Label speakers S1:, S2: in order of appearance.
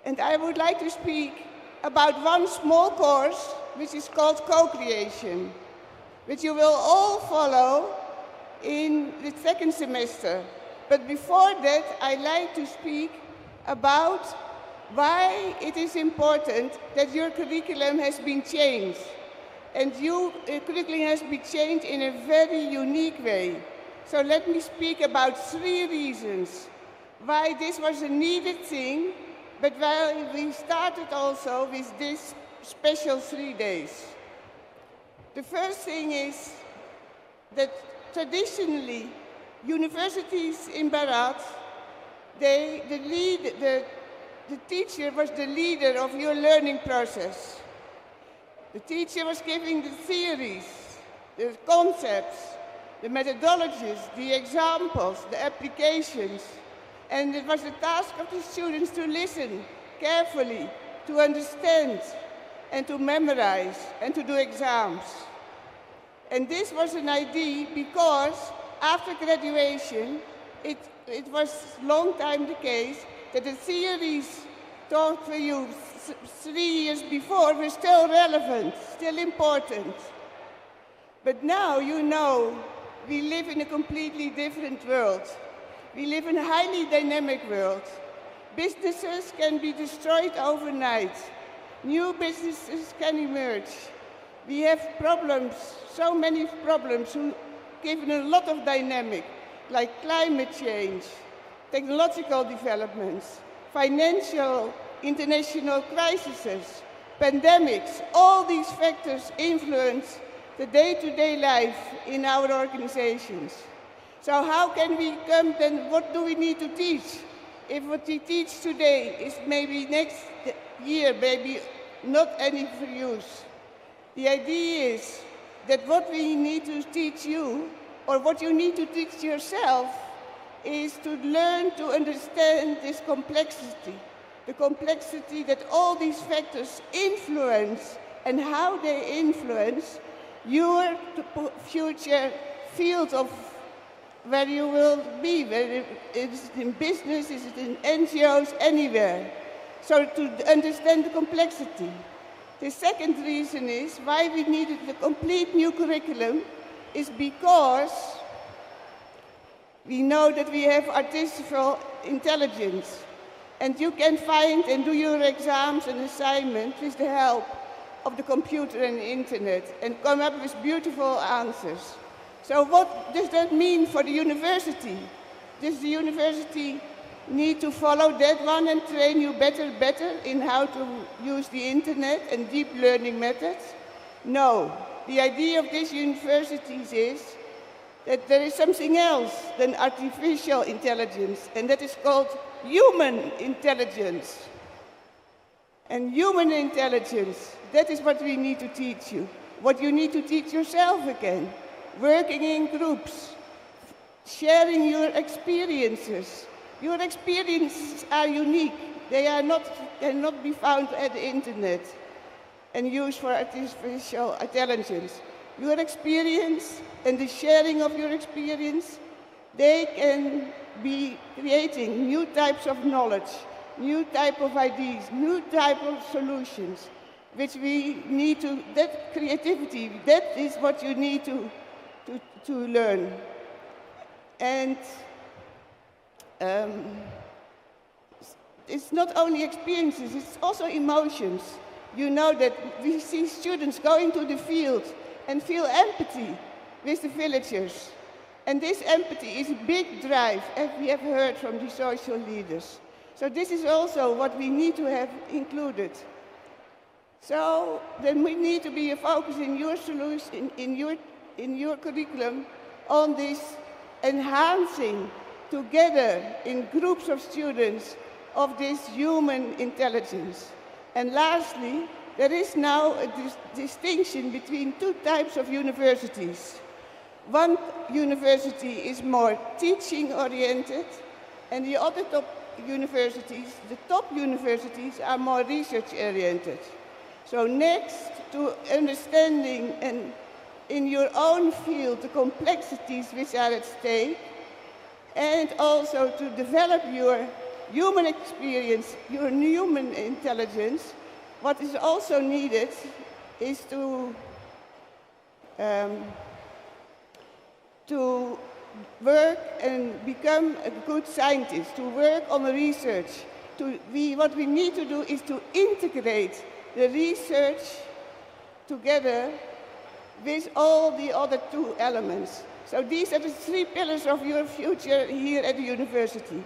S1: And I would like to speak about one small course, which is called Co-Creation, which you will all follow in the second semester. But before that, I'd like to speak about why it is important that your curriculum has been changed. And your curriculum has been changed in a very unique way. So let me speak about 3 reasons why this was a needed thing, but why we started also with this special 3 days. The first thing is that traditionally, universities in Barat, the teacher was the leader of your learning process. The teacher was giving the theories, the concepts, the methodologies, the examples, the applications. And it was the task of the students to listen carefully, to understand, and to memorize, and to do exams. And this was an idea because after graduation, it was long time the case that the theories taught for you 3 years before were still relevant, still important. But now you know we live in a completely different world. We live in a highly dynamic world. Businesses can be destroyed overnight. New businesses can emerge. We have problems, so many problems, given a lot of dynamic, like climate change, technological developments, financial international crises, pandemics. All these factors influence the day-to-day life in our organizations. So how can we come then, what do we need to teach? If what we teach today is maybe next year, maybe not any for use. The idea is that what we need to teach you, or what you need to teach yourself, is to learn to understand this complexity, the complexity that all these factors influence and how they influence your future field of where you will be, whether it's in business, is it in NGOs, anywhere. So to understand the complexity. The second reason is why we needed a complete new curriculum is because we know that we have artificial intelligence. And you can find and do your exams and assignments with the help of the computer and the internet and come up with beautiful answers. So what does that mean for the university? Does the university need to follow that one and train you better in how to use the internet and deep learning methods? No. The idea of these universities is that there is something else than artificial intelligence, and that is called human intelligence. And human intelligence, that is what we need to teach you. What you need to teach yourself again. Working in groups, sharing your experiences. Your experiences are unique. They cannot be found at the internet and used for artificial intelligence. Your experience and the sharing of your experience, they can be creating new types of knowledge, new type of ideas, new type of solutions, which we need to, that creativity, that is what you need to learn. And it's not only experiences, it's also emotions. You know that we see students going to the field and feel empathy with the villagers. And this empathy is a big drive, as we have heard from the social leaders. So this is also what we need to have included. So then we need to be focusing your solution in your curriculum on this enhancing together in groups of students of this human intelligence. And lastly, there is now a distinction between 2 types of universities. One university is more teaching-oriented, and the other top universities are more research-oriented. So next to understanding and in your own field the complexities which are at stake, and also to develop your human experience, your human intelligence. What is also needed is to work and become a good scientist, to work on the research. What we need to do is to integrate the research together with all the other two elements. So these are the three pillars of your future here at the university.